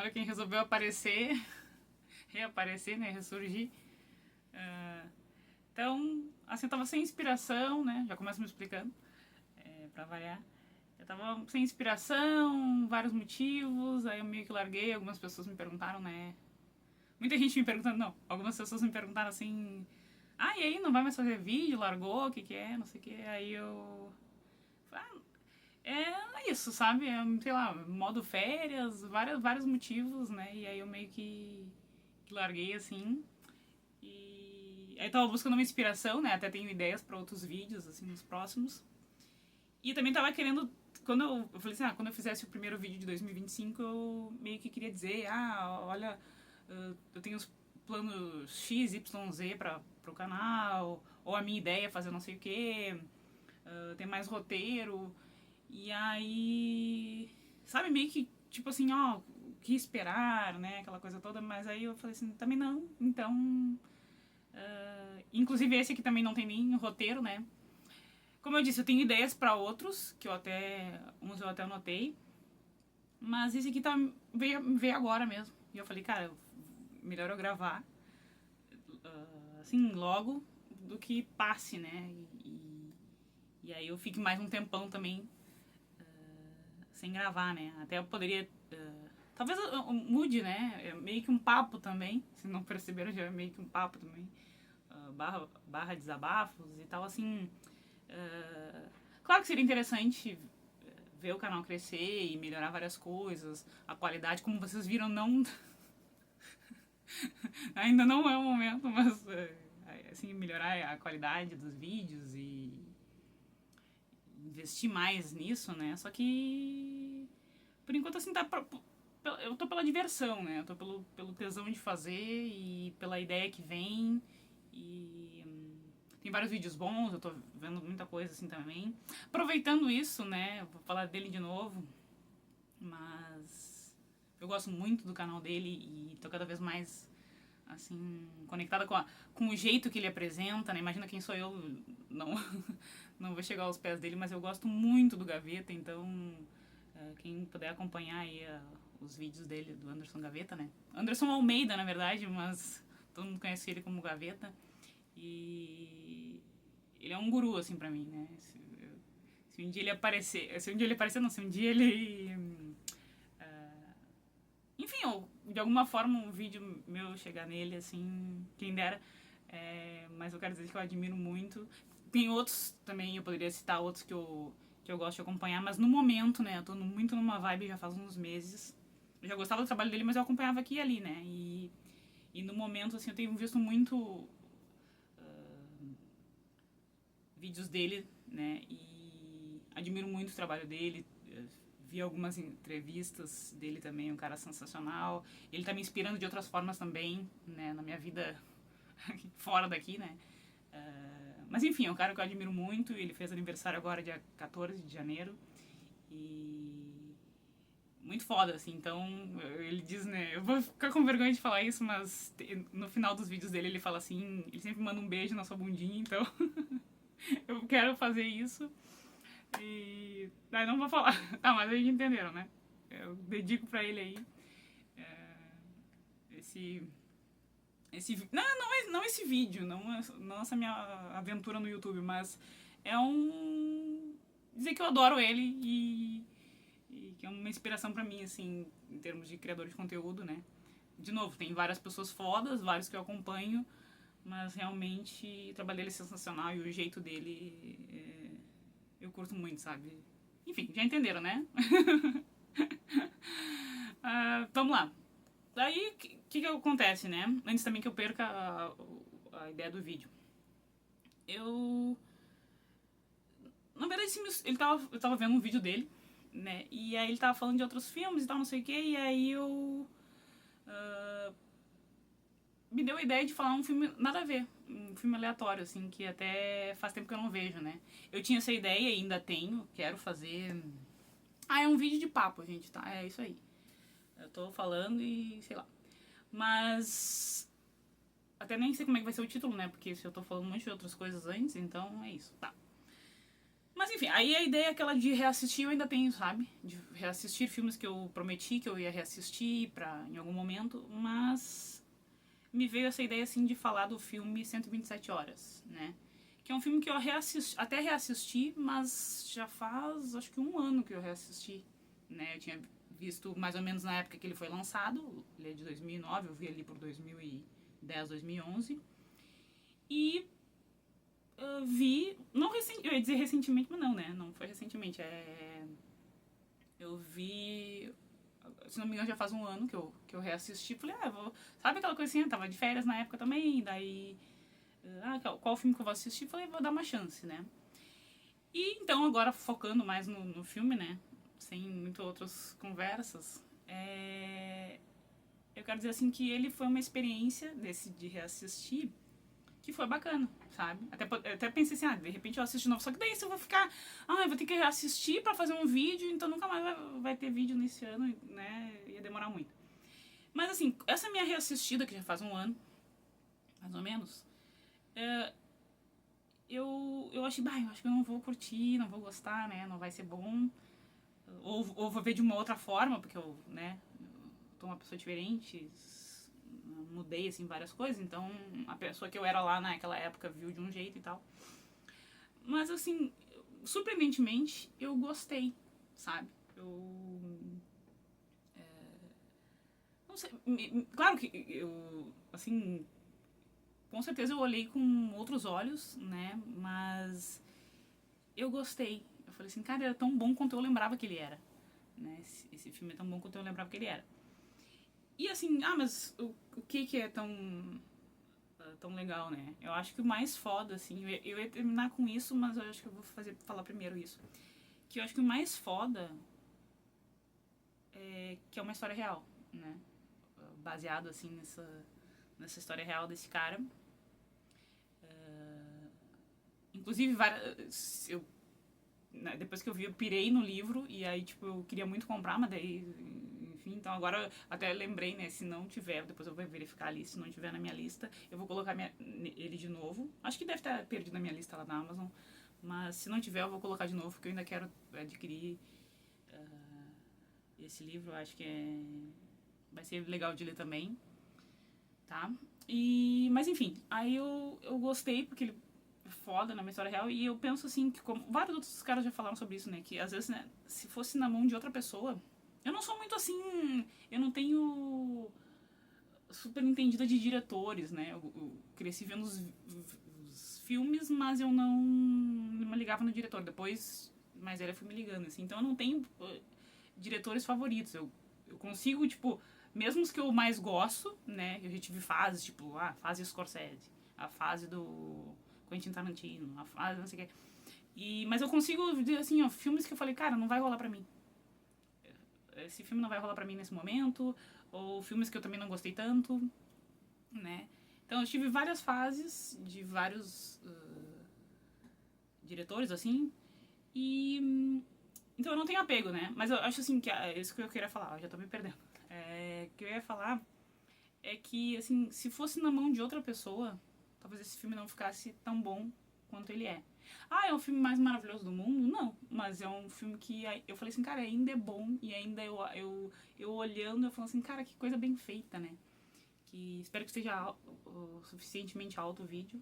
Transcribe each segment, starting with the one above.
Olha quem resolveu aparecer, reaparecer, né? Ressurgir. Então, assim, eu tava sem inspiração, né? Já começo me explicando, pra variar. Eu tava sem inspiração, vários motivos, aí eu meio que larguei. Algumas pessoas me perguntaram, né? Muita gente me perguntando, não. Algumas pessoas me perguntaram assim: ah, e aí, não vai mais fazer vídeo? Largou? O que que é? Não sei o que. Aí eu. É isso, sabe? É, sei lá, modo férias, vários motivos, né? E aí eu meio que larguei assim. E aí tava buscando uma inspiração, né? Até tenho ideias pra outros vídeos, assim, nos próximos. E também tava querendo. Quando eu falei assim, quando eu fizesse o primeiro vídeo de 2025, eu meio que queria dizer, olha, eu tenho os planos X, Y, Z pro canal, ou a minha ideia é fazer não sei o que, tem mais roteiro. E aí, sabe, meio que, tipo assim, o que esperar, né, aquela coisa toda, mas aí eu falei assim, também não, então, inclusive esse aqui também não tem nem roteiro, né. Como eu disse, eu tenho ideias pra outros, que uns eu até anotei, mas esse aqui veio agora mesmo. E eu falei, cara, melhor eu gravar, assim, logo, do que passe, né, e aí eu fique mais um tempão também sem gravar, né? Até eu poderia. Talvez eu mude, né? É meio que um papo também. Se não perceberam, já é meio que um papo também. Barra desabafos e tal, assim. Claro que seria interessante ver o canal crescer e melhorar várias coisas. A qualidade, como vocês viram, não. Ainda não é o momento, mas. Assim, melhorar a qualidade dos vídeos e investir mais nisso, né? Só que por enquanto, assim, eu tô pela diversão, né? Eu tô pelo tesão de fazer e pela ideia que vem. E tem vários vídeos bons, eu tô vendo muita coisa assim também. Aproveitando isso, né? Vou falar dele de novo. Mas eu gosto muito do canal dele e tô cada vez mais, assim, conectada com o jeito que ele apresenta, né? Imagina quem sou eu, não, não vou chegar aos pés dele, mas eu gosto muito do Gaveta, então quem puder acompanhar aí os vídeos dele, do Anderson Gaveta, né? Anderson Almeida, na verdade, mas todo mundo conhece ele como Gaveta. E ele é um guru, assim, pra mim, né? Se um dia ele aparecer... Se um dia ele aparecer, não. Se um dia ele... enfim, ou de alguma forma um vídeo meu chegar nele, assim, quem dera. Mas eu quero dizer que eu admiro muito. Tem outros também, eu poderia citar outros que eu gosto de acompanhar, mas no momento, né, eu tô muito numa vibe já faz uns meses. Eu já gostava do trabalho dele, mas eu acompanhava aqui e ali, né, e no momento, assim, eu tenho visto muito vídeos dele, né, e admiro muito o trabalho dele. Vi algumas entrevistas dele também, um cara sensacional. Ele tá me inspirando de outras formas também, né, na minha vida fora daqui, né. Mas enfim, é um cara que eu admiro muito. Ele fez aniversário agora, dia 14 de janeiro. E muito foda, assim. Então, ele diz, né? Eu vou ficar com vergonha de falar isso, mas no final dos vídeos dele ele fala assim: ele sempre manda um beijo na sua bundinha, então eu quero fazer isso. E. Daí não vou falar. Tá, mas vocês entenderam, né? Eu dedico pra ele aí esse. Não esse vídeo, não essa minha aventura no YouTube, mas é um. Dizer que eu adoro ele e que é uma inspiração pra mim, assim, em termos de criador de conteúdo, né? De novo, tem várias pessoas fodas, vários que eu acompanho, mas realmente o trabalho dele é sensacional e o jeito dele eu curto muito, sabe? Enfim, já entenderam, né? Vamos lá. Daí, o que acontece, né? Antes também que eu perca a ideia do vídeo. Eu... Na verdade, eu tava vendo um vídeo dele, né? E aí ele tava falando de outros filmes e tal, não sei o que. E aí eu... me deu a ideia de falar um filme nada a ver. Um filme aleatório, assim, que até faz tempo que eu não vejo, né? Eu tinha essa ideia e ainda tenho. Quero fazer... é um vídeo de papo, gente, tá? É isso aí. Eu tô falando e sei lá. Mas até nem sei como é que vai ser o título, né? Porque se eu tô falando um monte de outras coisas antes, então é isso, tá. Mas enfim, aí a ideia é aquela de reassistir eu ainda tenho, sabe? De reassistir filmes que eu prometi que eu ia reassistir em algum momento, mas me veio essa ideia, assim, de falar do filme 127 Horas, né? Que é um filme que eu até reassisti, mas já faz, acho que 1 ano que eu reassisti, né? Eu tinha visto mais ou menos na época que ele foi lançado, ele é de 2009, eu vi ali por 2010, 2011. E vi, não eu ia dizer recentemente, mas não, né? Não foi recentemente, eu vi, se não me engano já faz 1 ano que eu reassisti, falei, sabe aquela coisinha, tava de férias na época também, daí, qual filme que eu vou assistir? Falei, vou dar uma chance, né? E então, agora focando mais no filme, né? Sem muitas outras conversas, eu quero dizer assim que ele foi uma experiência de reassistir que foi bacana, sabe? Até pensei assim, de repente eu assisto de novo, só que daí se eu vou ficar, eu vou ter que assistir pra fazer um vídeo, então nunca mais vai ter vídeo nesse ano, né? Ia demorar muito. Mas assim, essa minha reassistida, que já faz 1 ano, mais ou menos, eu achei, eu acho que eu não vou curtir, não vou gostar, né? Não vai ser bom. Ou vou ver de uma outra forma, porque eu, né, tô uma pessoa diferente, mudei, assim, várias coisas, então a pessoa que eu era lá naquela época viu de um jeito e tal. Mas, assim, surpreendentemente, eu gostei, sabe? Não sei, claro que eu, assim, com certeza eu olhei com outros olhos, né? Mas eu gostei. Eu falei assim, cara, era tão bom quanto eu lembrava que ele era, né? Esse filme é tão bom quanto eu lembrava que ele era. E assim, mas o que é tão legal, né? Eu acho que o mais foda, assim, eu ia terminar com isso, mas eu acho que eu vou falar primeiro isso. Que eu acho que o mais foda é que é uma história real, né? Baseado, assim, nessa história real desse cara. Inclusive, depois que eu vi, eu pirei no livro e aí, tipo, eu queria muito comprar, mas daí, enfim, então agora até lembrei, né, se não tiver, depois eu vou verificar ali, se não tiver na minha lista, eu vou colocar ele de novo. Acho que deve estar perdido na minha lista lá na Amazon, mas se não tiver, eu vou colocar de novo, porque eu ainda quero adquirir esse livro, acho que vai ser legal de ler também, tá? Mas enfim, aí eu gostei, porque ele foda na minha história real, e eu penso assim, que como vários outros caras já falaram sobre isso, né, que às vezes, né, se fosse na mão de outra pessoa, eu não sou muito assim, eu não tenho super entendida de diretores, né, eu cresci vendo os filmes, mas eu não me ligava no diretor, depois, mais velha, fui me ligando, assim, então eu não tenho diretores favoritos, eu consigo, tipo, mesmo os que eu mais gosto, né, eu já tive fases, tipo, a fase Scorsese, a fase do Quentin Tarantino, a fase não sei o que. Mas eu consigo dizer assim, filmes que eu falei, cara, não vai rolar pra mim. Esse filme não vai rolar pra mim nesse momento, ou filmes que eu também não gostei tanto, né. Então eu tive várias fases de vários diretores, assim, e então eu não tenho apego, né, mas eu acho assim, que é isso que eu queria falar, eu já tô me perdendo. O que eu ia falar é que, assim, se fosse na mão de outra pessoa, talvez esse filme não ficasse tão bom quanto ele é. É um filme mais maravilhoso do mundo? Não. Mas é um filme que eu falei assim, cara, ainda é bom. E ainda eu olhando, eu falo assim, cara, que coisa bem feita, né? Que espero que esteja suficientemente alto o vídeo.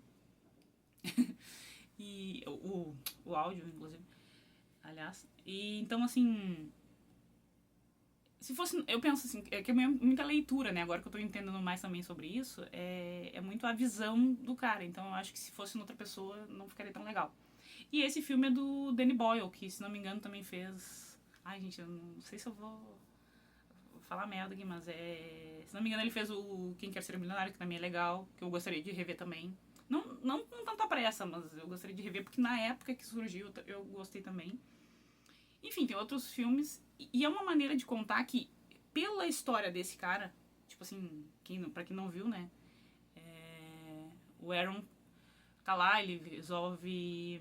E o áudio, inclusive. Aliás. E então, assim, se fosse, eu penso assim, que é muita leitura, né? Agora que eu tô entendendo mais também sobre isso, é muito a visão do cara. Então eu acho que se fosse outra pessoa, não ficaria tão legal. E esse filme é do Danny Boyle, que se não me engano também fez. Ai, gente, eu não sei se eu vou falar merda aqui, mas se não me engano ele fez o Quem Quer Ser Milionário, que também é legal, que eu gostaria de rever também. Não com tanta pressa, mas eu gostaria de rever, porque na época que surgiu eu gostei também. Enfim, tem outros filmes. E é uma maneira de contar que, pela história desse cara, tipo assim, pra quem não viu, né? O Aaron tá lá, ele resolve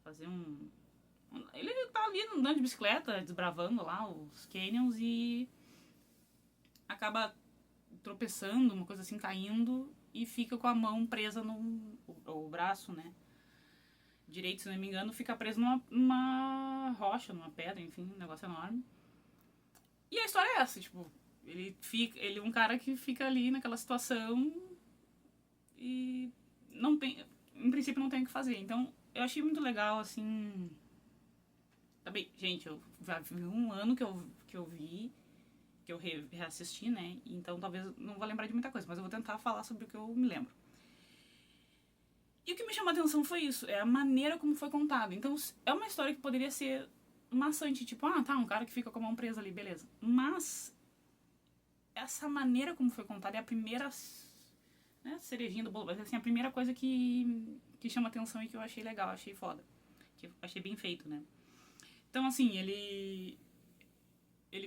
fazer ele tá ali andando de bicicleta, desbravando lá os canyons e acaba tropeçando, uma coisa assim, caindo e fica com a mão presa o braço, né? direito, se não me engano, fica preso numa rocha, numa pedra, enfim, um negócio enorme. E a história é essa, tipo, ele é um cara que fica ali naquela situação e não tem, em princípio não tem o que fazer. Então, eu achei muito legal, assim. Também, gente, eu já vi um ano que eu vi, que eu reassisti, né? Então talvez não vou lembrar de muita coisa, mas eu vou tentar falar sobre o que eu me lembro. E o que me chamou a atenção foi isso, é a maneira como foi contado. Então, é uma história que poderia ser maçante, tipo, ah, tá, um cara que fica com a mão presa ali, beleza. Mas, essa maneira como foi contada é a primeira, né, cerejinha do bolo, mas assim, a primeira coisa que chama atenção e que eu achei legal, achei foda. Que eu achei bem feito, né? Então, assim, ele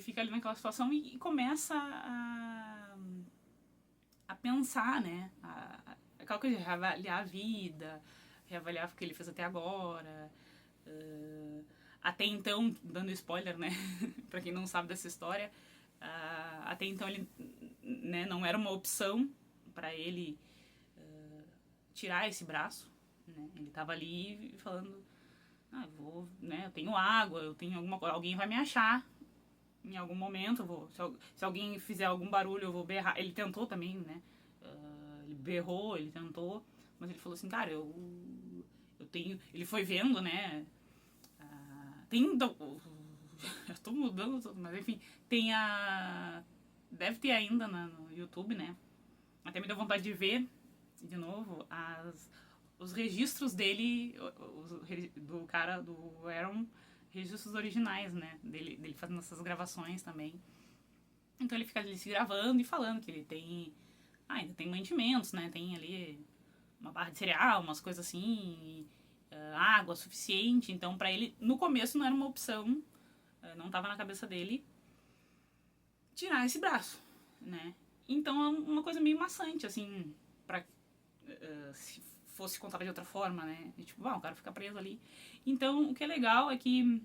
fica ali naquela situação e começa a pensar, né? Aquela coisa de reavaliar a vida, reavaliar o que ele fez até agora. Até então, dando spoiler, né? Pra quem não sabe dessa história, até então ele, né, não era uma opção pra ele tirar esse braço, né? Ele tava ali falando, eu vou, né, eu tenho água, eu tenho alguma coisa, alguém vai me achar em algum momento, se alguém fizer algum barulho eu vou berrar. Ele tentou também, né? Ele berrou, ele tentou, mas ele falou assim, cara, eu tenho. Ele foi vendo, né? Tem. Eu tô mudando tudo, mas enfim, tem a. Deve ter ainda no YouTube, né? Até me deu vontade de ver de novo os registros dele, do cara, do Aaron, registros originais, né? Dele fazendo essas gravações também. Então ele fica ali se gravando e falando que ele tem. Ainda tem mantimentos, né? Tem ali uma barra de cereal, umas coisas assim, água suficiente. Então, pra ele, no começo não era uma opção, não tava na cabeça dele tirar esse braço, né? Então é uma coisa meio maçante, assim, pra. Se fosse contada de outra forma, né? E, tipo, o cara fica preso ali. Então, o que é legal é que.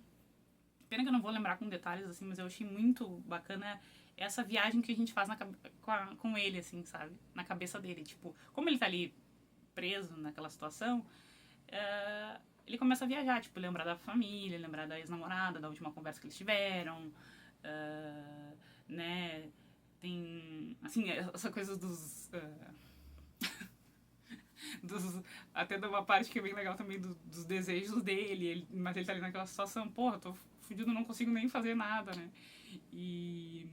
Pena que eu não vou lembrar com detalhes, assim, mas eu achei muito bacana essa viagem que a gente faz com ele, assim, sabe? Na cabeça dele. Tipo, como ele tá ali preso naquela situação, ele começa a viajar, tipo, lembrar da família, lembrar da ex-namorada, da última conversa que eles tiveram, né? Tem, assim, essa coisa dos. Até de uma parte que é bem legal também dos desejos dele, mas ele tá ali naquela situação, porra, tô fudido, não consigo nem fazer nada, né? E.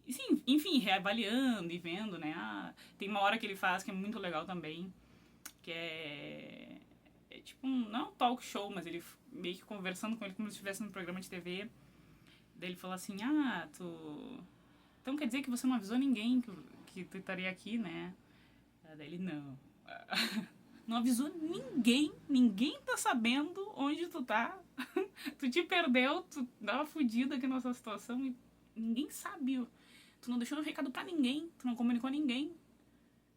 Sim, enfim, reavaliando e vendo, né? Tem uma hora que ele faz que é muito legal também, que é tipo não é um talk show, mas ele meio que conversando com ele como se estivesse num programa de TV. Daí ele fala assim, tu. Então quer dizer que você não avisou ninguém que tu estaria aqui, né? Daí ele, não. Não avisou ninguém, ninguém tá sabendo onde tu tá. Tu te perdeu, tu tava fudido aqui nessa situação e ninguém sabe. Tu não deixou um recado pra ninguém, tu não comunicou a ninguém,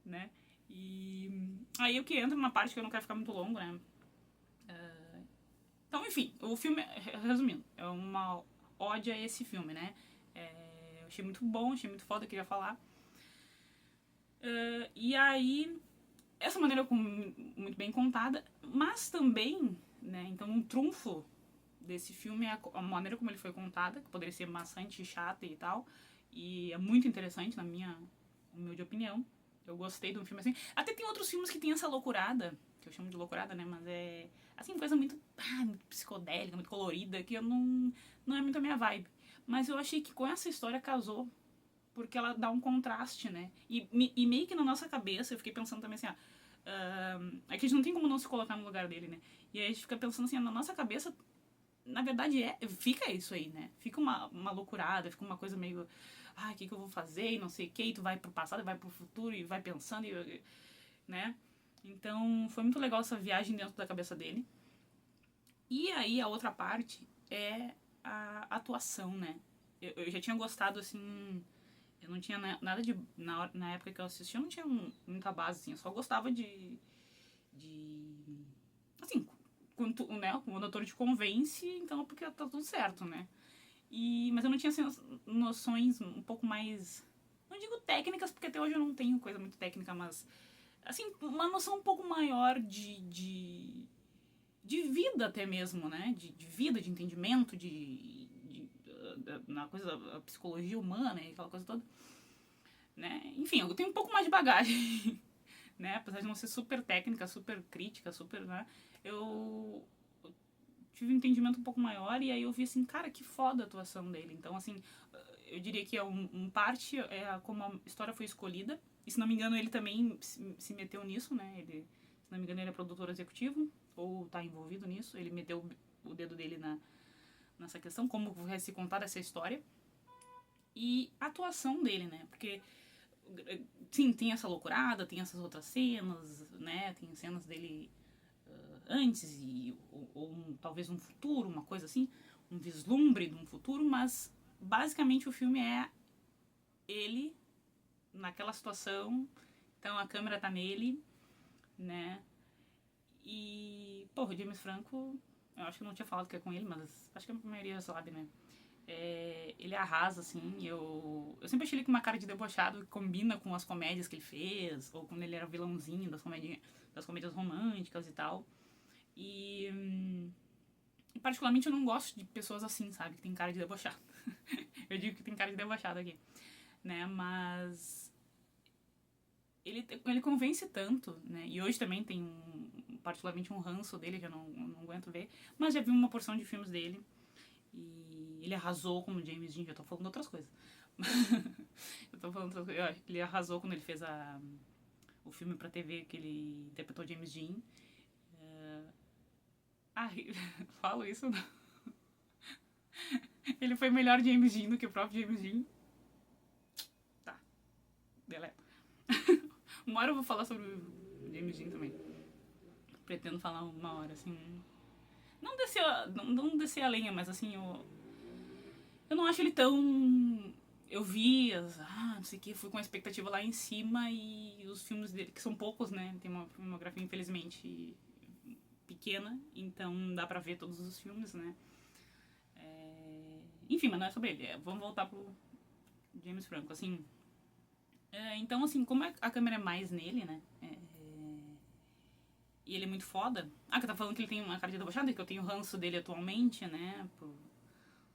né? E aí o que entra numa parte que eu não quero ficar muito longo, né? Então, enfim, o filme, resumindo, é uma ode a esse filme, né? Eu achei muito bom, achei muito foda, queria falar. E aí, essa maneira muito bem contada, mas também, né? Então, um trunfo desse filme é a maneira como ele foi contada, que poderia ser maçante, chata e tal. E é muito interessante, na minha humilde opinião. Eu gostei de um filme assim. Até tem outros filmes que tem essa loucurada, que eu chamo de loucurada, né? Mas é, assim, coisa muito, muito psicodélica, muito colorida, que eu não é muito a minha vibe. Mas eu achei que com essa história casou, porque ela dá um contraste, né? E meio que na nossa cabeça, eu fiquei pensando também assim, é que a gente não tem como não se colocar no lugar dele, né? E aí a gente fica pensando assim, na nossa cabeça, na verdade fica isso aí, né? Fica uma loucurada, fica uma coisa meio, o que eu vou fazer e não sei o que, e tu vai pro passado, vai pro futuro e vai pensando, né? Então foi muito legal essa viagem dentro da cabeça dele. E aí a outra parte é a atuação, né? Eu já tinha gostado, assim, eu não tinha nada de. Na época que eu assisti, eu não tinha muita base, assim, eu só gostava de assim, quando o autor te convence, então é porque tá tudo certo, né? Mas eu não tinha assim, noções um pouco mais. Não digo técnicas, porque até hoje eu não tenho coisa muito técnica, mas assim, uma noção um pouco maior de vida até mesmo, né? De vida, de entendimento, na coisa, a psicologia humana e aquela coisa toda, né? Enfim, eu tenho um pouco mais de bagagem, né? Apesar de não ser super técnica, super crítica, super, né? Eu tive um entendimento um pouco maior e aí eu vi assim, cara, que foda a atuação dele. Então, assim, eu diria que é parte como a história foi escolhida. E se não me engano, ele também se meteu nisso, né? Ele, se não me engano, ele é produtor executivo ou tá envolvido nisso. Ele meteu o dedo dele nessa questão, como vai se contar essa história. E a atuação dele, né? Porque, sim, tem essa loucurada, tem essas outras cenas, né? Tem cenas dele antes ou talvez um futuro, uma coisa assim, um vislumbre de um futuro, mas basicamente o filme é ele naquela situação, então a câmera tá nele, né? E, porra, o James Franco, eu acho que eu não tinha falado que é com ele, mas acho que a maioria já sabe, né? Ele arrasa, assim, eu sempre achei ele com uma cara de debochado que combina com as comédias que ele fez, ou quando ele era vilãozinho das comédias românticas e tal. E particularmente eu não gosto de pessoas assim, sabe? Que tem cara de debochado. Eu digo que tem cara de debochado aqui, né? Mas ele convence tanto, né? E hoje também tem particularmente um ranço dele, que eu não aguento ver. Mas já vi uma porção de filmes dele. E ele arrasou como James Dean, já tô falando outras coisas. Eu tô falando outras coisas. Ele arrasou quando ele fez o filme pra TV que ele interpretou James Dean. Falo isso não. Ele foi melhor James Dean do que o próprio James Dean. Tá, deleta. Uma hora eu vou falar sobre o James Dean também. Pretendo falar uma hora, assim. Não descer a lenha, mas assim, eu não acho ele tão. Eu vi, não sei o que, fui com a expectativa lá em cima e os filmes dele, que são poucos, né? Tem uma filmografia, infelizmente, pequena, então dá pra ver todos os filmes, né? Enfim, mas não é sobre ele. Vamos voltar pro James Franco, assim. Então, assim, como a câmera é mais nele, né? E ele é muito foda. Que eu tava falando que ele tem uma cara de debochada, que eu tenho ranço dele atualmente, né? Por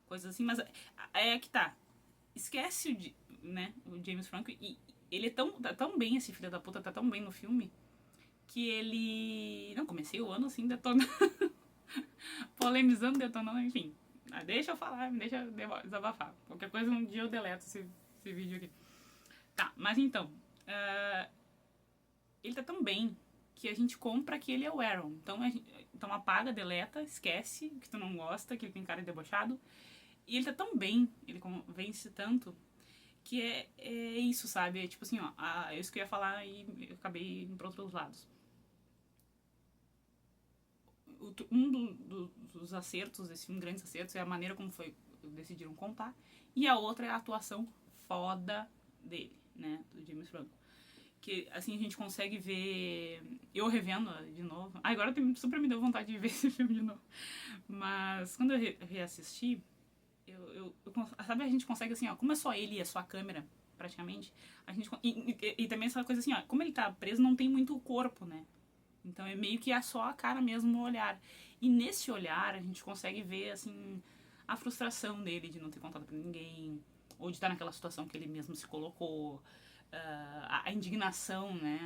coisas assim, mas é que tá. Esquece né, o James Franco e ele tá tão bem, esse filho da puta, tá tão bem no filme, que ele. Não, comecei o ano assim, detonando. Polemizando, detonando, enfim. Deixa eu falar, deixa eu desabafar. Qualquer coisa um dia eu deleto esse vídeo aqui. Tá, mas então. Ele tá tão bem que a gente compra que ele é o Aaron. Então apaga, deleta, esquece que tu não gosta, que ele tem cara de debochado. E ele tá tão bem, ele convence tanto, que é isso, sabe? É tipo assim, ó, é isso que eu ia falar e eu acabei indo pra outros lados. Dos acertos desse filme, grandes acertos, é a maneira como decidiram contar. E a outra é a atuação foda dele, né? Do James Franco. Que assim a gente consegue ver. Eu revendo de novo. Agora super me deu vontade de ver esse filme de novo. Mas quando eu reassisti, sabe, a gente consegue assim, ó, como é só ele e a sua câmera, praticamente, a gente. E também essa coisa assim, ó, como ele tá preso, não tem muito o corpo, né? Então é meio que é só a cara mesmo, o olhar. E nesse olhar a gente consegue ver, assim, a frustração dele de não ter contado pra ninguém, ou de estar naquela situação que ele mesmo se colocou, a indignação, né?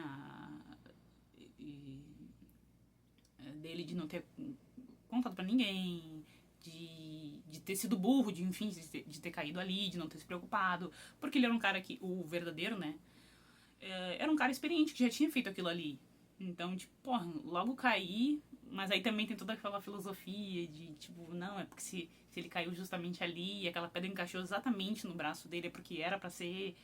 Dele de não ter contado pra ninguém, de ter sido burro, enfim, de ter caído ali, de não ter se preocupado. Porque ele era um cara que, o verdadeiro, né? Era um cara experiente que já tinha feito aquilo ali. Então, tipo, porra, logo caí, mas aí também tem toda aquela filosofia de, tipo, não, é porque se ele caiu justamente ali e aquela pedra encaixou exatamente no braço dele, é porque era pra ser.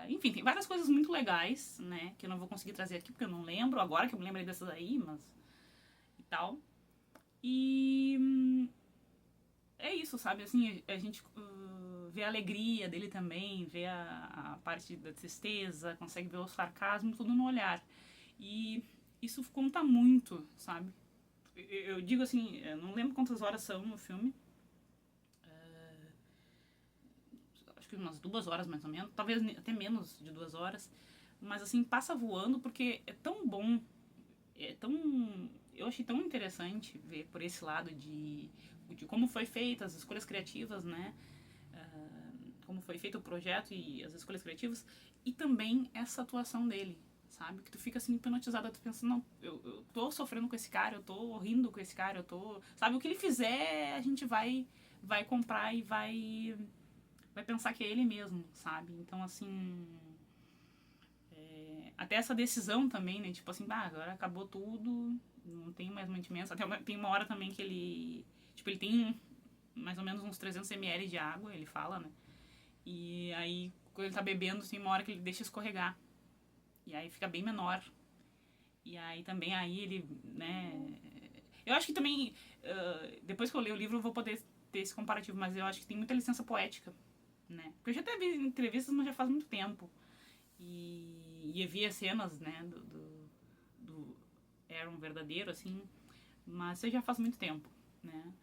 Enfim, tem várias coisas muito legais, né, que eu não vou conseguir trazer aqui porque eu não lembro, agora que eu me lembrei dessas aí, mas. E tal. E. É isso, sabe? Assim, a gente vê a alegria dele também, vê a parte da tristeza, consegue ver o sarcasmo, tudo no olhar. E isso conta muito, sabe? Eu digo assim, eu não lembro quantas horas são no filme. Acho que umas 2 horas mais ou menos, talvez até menos de 2 horas. mas assim, passa voando porque é tão bom, é tão... Eu achei tão interessante ver por esse lado de como foi feita as escolhas criativas, né? Como foi feito o projeto e as escolhas criativas, e também essa atuação dele, sabe? Que tu fica assim hipnotizada, tu pensa, não, eu tô sofrendo com esse cara, eu tô rindo com esse cara, eu tô... Sabe, o que ele fizer, a gente vai comprar e vai pensar que é ele mesmo, sabe? Então, assim... até essa decisão também, né? Tipo assim, agora acabou tudo, não tem mais mantimentos. Tem uma hora também que ele... Tipo, ele tem mais ou menos uns 300 ml de água, ele fala, né? E aí, quando ele tá bebendo, tem uma hora que ele deixa escorregar. E aí fica bem menor. E aí também, aí ele, né... Eu acho que também, depois que eu ler o livro, eu vou poder ter esse comparativo, mas eu acho que tem muita licença poética, né? Porque eu já até vi entrevistas, mas já faz muito tempo. E eu vi as cenas, né, do Aaron verdadeiro, assim, mas isso já faz muito tempo, né?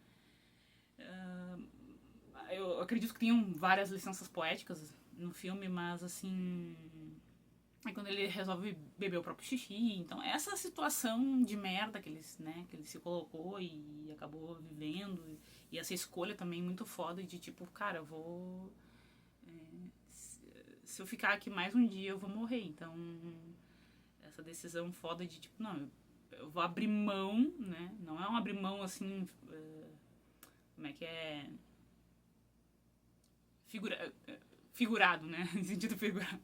Eu acredito que tenham várias licenças poéticas no filme, mas assim. Aí quando ele resolve beber o próprio xixi, então essa situação de merda que ele se colocou e acabou vivendo, e essa escolha também muito foda de tipo, cara, eu vou. Se eu ficar aqui mais um dia, eu vou morrer. Então, essa decisão foda de tipo, não, eu vou abrir mão, né? Não é um abrir mão assim. Como é que é? Figurado, né? Em sentido figurado.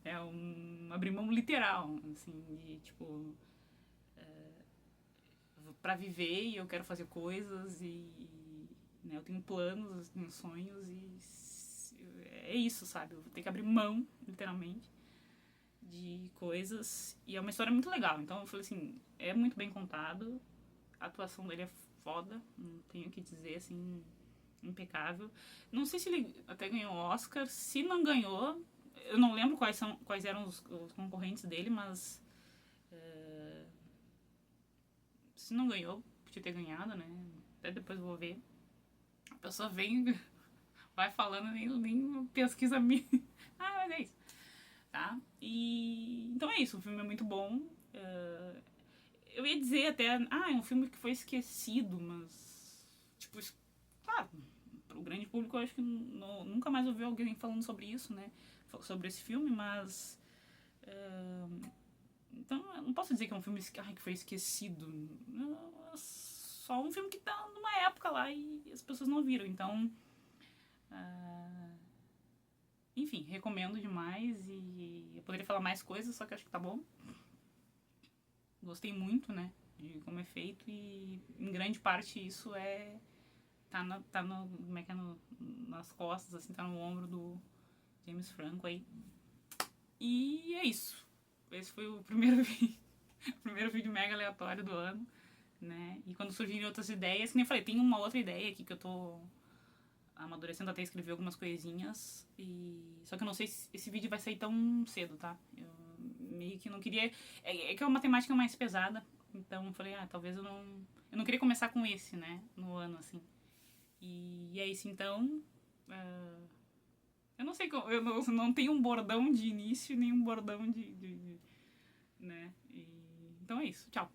É um abrir mão literal, assim, de tipo. Pra viver e eu quero fazer coisas e. Né, eu tenho planos, eu tenho sonhos e. É isso, sabe? Eu vou ter que abrir mão, literalmente, de coisas. E é uma história muito legal. Então eu falei assim: é muito bem contado, a atuação dele é foda, não tenho o que dizer, assim, impecável. Não sei se ele até ganhou o Oscar. Se não ganhou, eu não lembro quais eram os concorrentes dele, mas se não ganhou, podia ter ganhado, né? Até depois eu vou ver. A pessoa vem, vai falando, nem pesquisa minha. Mas é isso. Tá? E então é isso, o filme é muito bom. Eu ia dizer até, é um filme que foi esquecido, mas tipo, claro, pro grande público eu acho que nunca mais ouvi alguém falando sobre isso, né? Sobre esse filme, mas então eu não posso dizer que é um filme que foi esquecido. É só um filme que tá numa época lá e as pessoas não viram. Então, enfim, recomendo demais e eu poderia falar mais coisas, só que acho que tá bom. Gostei muito, né, de como é feito e em grande parte isso tá no como é que é, nas costas, assim, tá no ombro do James Franco aí. E é isso. Esse foi o primeiro vídeo, o primeiro vídeo mega aleatório do ano, né? E quando surgirem outras ideias, que nem eu falei, tem uma outra ideia aqui que eu tô amadurecendo até escrever algumas coisinhas. Só que eu não sei se esse vídeo vai sair tão cedo, tá? Eu meio que não queria. É que é uma temática mais pesada. Então eu falei, talvez eu não. Eu não queria começar com esse, né? No ano, assim. E é isso, então. Eu não sei como. Eu não tenho um bordão de início, nem um bordão de né? Então é isso. Tchau.